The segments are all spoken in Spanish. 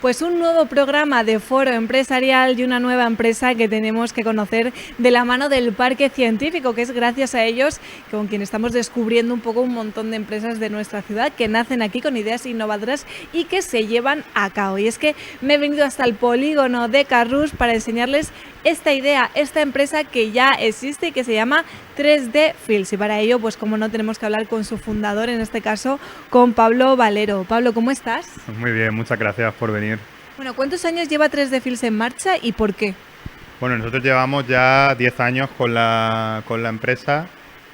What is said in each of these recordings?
Pues un nuevo programa de foro empresarial y una nueva empresa que tenemos que conocer de la mano del Parque Científico, que es gracias a ellos con quien estamos descubriendo un poco un montón de empresas de nuestra ciudad que nacen aquí con ideas innovadoras y que se llevan a cabo. Y es que me he venido hasta el polígono de Carrús para enseñarles esta idea, esta empresa que ya existe y que se llama 3D Fields. Y para ello, pues como no, tenemos que hablar con su fundador, en este caso con Pablo Valero. Pablo, ¿cómo estás? Muy bien, muchas gracias por venir. Bueno, ¿cuántos años lleva 3D Fields en marcha y por qué? Bueno, nosotros llevamos ya 10 años con la empresa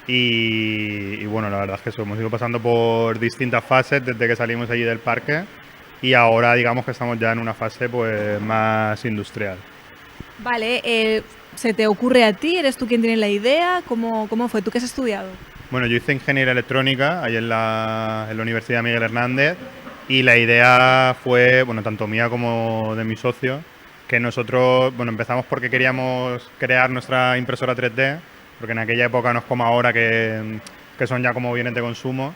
y bueno, la verdad es que eso, hemos ido pasando por distintas fases desde que salimos allí del parque y ahora digamos que estamos ya en una fase pues más industrial. Vale, ¿se te ocurre a ti? ¿Eres tú quien tiene la idea? ¿Cómo fue? ¿Tú qué has estudiado? Bueno, yo hice ingeniería electrónica ahí en la Universidad Miguel Hernández y la idea fue, bueno, tanto mía como de mi socio, que nosotros, bueno, empezamos porque queríamos crear nuestra impresora 3D, porque en aquella época no es como ahora que son ya como bienes de consumo.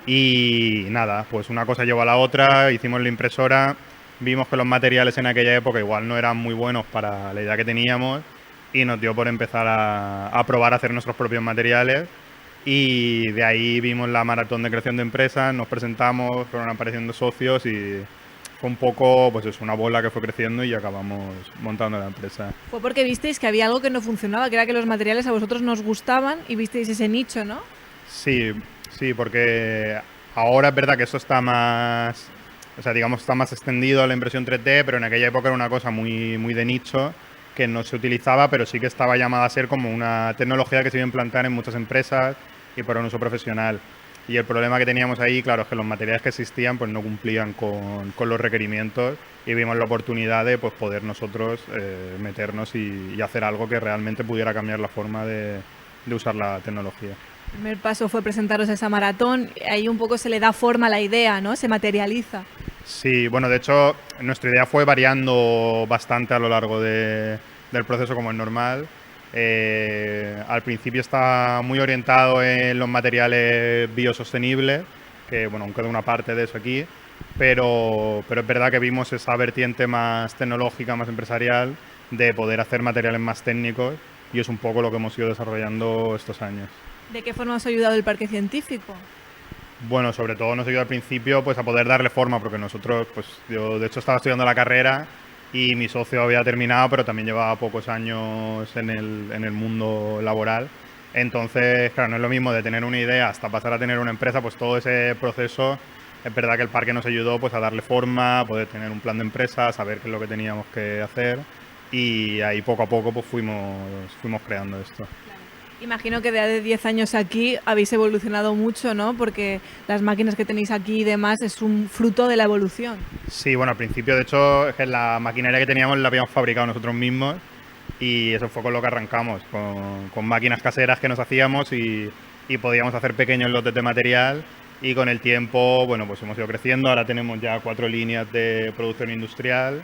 Y nada, pues una cosa llevó a la otra, hicimos la impresora, vimos que los materiales en aquella época igual no eran muy buenos para la idea que teníamos y nos dio por empezar a probar a hacer nuestros propios materiales. Y de ahí vimos la maratón de creación de empresas, nos presentamos, fueron apareciendo socios y fue un poco, pues es una bola que fue creciendo y acabamos montando la empresa. Fue porque visteis que había algo que no funcionaba, que era que los materiales a vosotros nos gustaban y visteis ese nicho, ¿no? Sí, sí, porque ahora es verdad que eso está más, o sea, digamos, está más extendido a la impresión 3D, pero en aquella época era una cosa muy, muy de nicho que no se utilizaba, pero sí que estaba llamada a ser como una tecnología que se iba a implantar en muchas empresas y para un uso profesional. Y el problema que teníamos ahí, claro, es que los materiales que existían pues no cumplían con los requerimientos y vimos la oportunidad de pues, poder nosotros meternos y hacer algo que realmente pudiera cambiar la forma de usar la tecnología. El primer paso fue presentaros esa maratón, ahí un poco se le da forma a la idea, ¿no? Se materializa. Sí, bueno, de hecho, nuestra idea fue variando bastante a lo largo del proceso, como es normal. Al principio está muy orientado en los materiales biosostenibles, que bueno, aún queda una parte de eso aquí, pero es verdad que vimos esa vertiente más tecnológica, más empresarial, de poder hacer materiales más técnicos y es un poco lo que hemos ido desarrollando estos años. ¿De qué forma os ha ayudado el Parque Científico? Bueno, sobre todo nos ayudó al principio pues a poder darle forma, porque nosotros, pues yo de hecho estaba estudiando la carrera y mi socio había terminado, pero también llevaba pocos años en el mundo laboral. Entonces, claro, no es lo mismo de tener una idea hasta pasar a tener una empresa, pues todo ese proceso, es verdad que el parque nos ayudó pues a darle forma, a poder tener un plan de empresa, saber qué es lo que teníamos que hacer y ahí poco a poco pues fuimos creando esto. Imagino que de 10 años aquí habéis evolucionado mucho, ¿no? Porque las máquinas que tenéis aquí y demás es un fruto de la evolución. Sí, bueno, al principio, de hecho, es que la maquinaria que teníamos la habíamos fabricado nosotros mismos y eso fue con lo que arrancamos, con máquinas caseras que nos hacíamos y podíamos hacer pequeños lotes de material y con el tiempo, bueno, pues hemos ido creciendo, ahora tenemos ya 4 líneas de producción industrial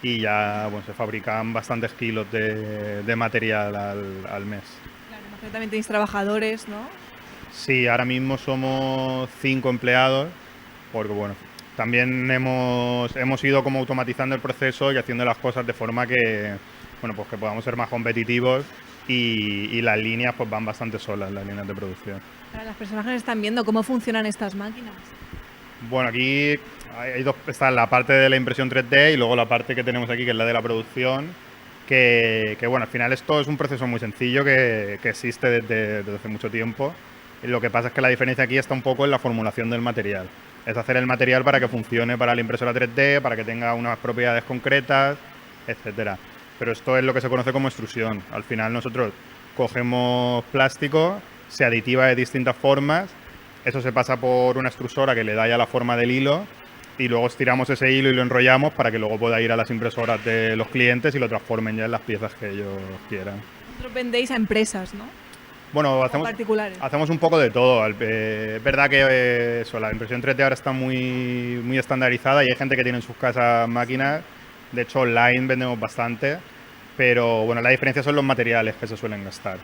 y ya, bueno, se fabrican bastantes kilos de material al mes. Claro, imagino también tenéis trabajadores, ¿no? Sí, ahora mismo somos 5 empleados, porque bueno, también hemos ido como automatizando el proceso y haciendo las cosas de forma que, bueno, pues que podamos ser más competitivos y las líneas pues van bastante solas, las líneas de producción. Para las personas que nos están viendo, ¿cómo funcionan estas máquinas? Bueno, aquí hay dos, está la parte de la impresión 3D y luego la parte que tenemos aquí, que es la de la producción, que bueno, al final esto es un proceso muy sencillo que existe desde hace mucho tiempo. Y lo que pasa es que la diferencia aquí está un poco en la formulación del material. Es hacer el material para que funcione para la impresora 3D, para que tenga unas propiedades concretas, etcétera. Pero esto es lo que se conoce como extrusión. Al final nosotros cogemos plástico, se aditiva de distintas formas, eso se pasa por una extrusora que le da ya la forma del hilo y luego estiramos ese hilo y lo enrollamos para que luego pueda ir a las impresoras de los clientes y lo transformen ya en las piezas que ellos quieran. Vosotros vendéis a empresas, ¿no? Bueno, Particulares. hacemos un poco de todo. Es verdad que eso, la impresión 3D ahora está muy, muy estandarizada y hay gente que tiene en sus casas máquinas. De hecho, online vendemos bastante, pero bueno, la diferencia son los materiales que se suelen gastar.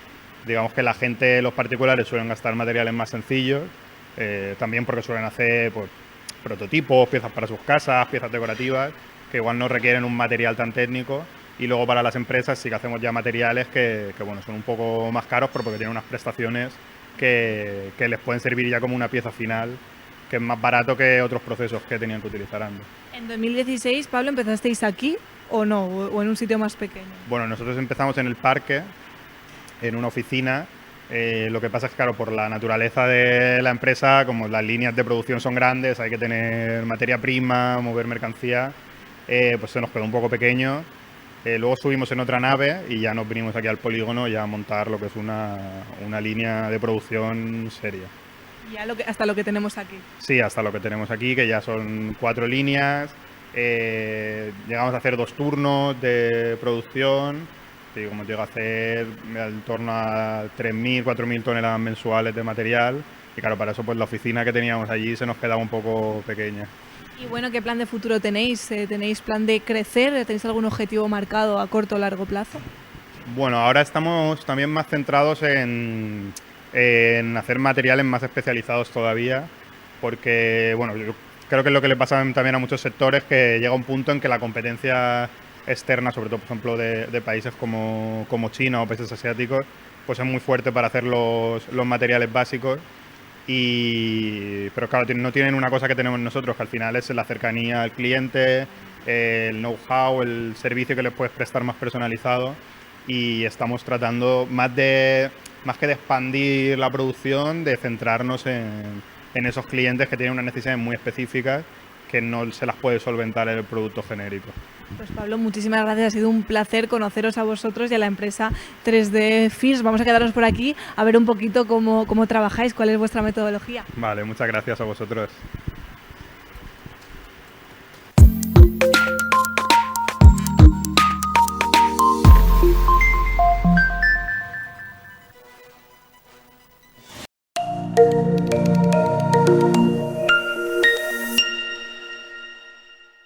Digamos que la gente, los particulares, suelen gastar materiales más sencillos, también porque suelen hacer pues, prototipos, piezas para sus casas, piezas decorativas, que igual no requieren un material tan técnico. Y luego para las empresas sí que hacemos ya materiales que bueno, son un poco más caros, pero porque tienen unas prestaciones que les pueden servir ya como una pieza final, que es más barato que otros procesos que tenían que utilizar antes. En 2016, Pablo, ¿empezasteis aquí o no? ¿O en un sitio más pequeño? Bueno, nosotros empezamos en el parque, en una oficina. Lo que pasa es que, claro, por la naturaleza de la empresa, como las líneas de producción son grandes, hay que tener materia prima, mover mercancía, pues se nos quedó un poco pequeño. Luego subimos en otra nave y ya nos vinimos aquí al polígono ya a montar lo que es una línea de producción seria. Ya hasta lo que tenemos aquí. Sí, hasta lo que tenemos aquí, que ya son 4 líneas. Llegamos a hacer 2 turnos de producción. Sí, como llega a hacer en torno a 3.000, 4.000 toneladas mensuales de material. Y claro, para eso pues la oficina que teníamos allí se nos quedaba un poco pequeña. Y bueno, ¿qué plan de futuro tenéis? ¿Tenéis plan de crecer? ¿Tenéis algún objetivo marcado a corto o largo plazo? Bueno, ahora estamos también más centrados en hacer materiales más especializados todavía, porque bueno, yo creo que es lo que le pasa también a muchos sectores, que llega un punto en que la competencia externa, sobre todo por ejemplo de países como China o países asiáticos, pues es muy fuerte para hacer los materiales básicos. Pero claro, no tienen una cosa que tenemos nosotros, que al final es la cercanía al cliente, el know-how, el servicio que les puedes prestar más personalizado, y estamos tratando más que de expandir la producción, de centrarnos en esos clientes que tienen unas necesidades muy específicas que no se las puede solventar el producto genérico. Pues Pablo, muchísimas gracias, ha sido un placer conoceros a vosotros y a la empresa 3D Fish. Vamos a quedarnos por aquí a ver un poquito cómo trabajáis, cuál es vuestra metodología. Vale, muchas gracias a vosotros.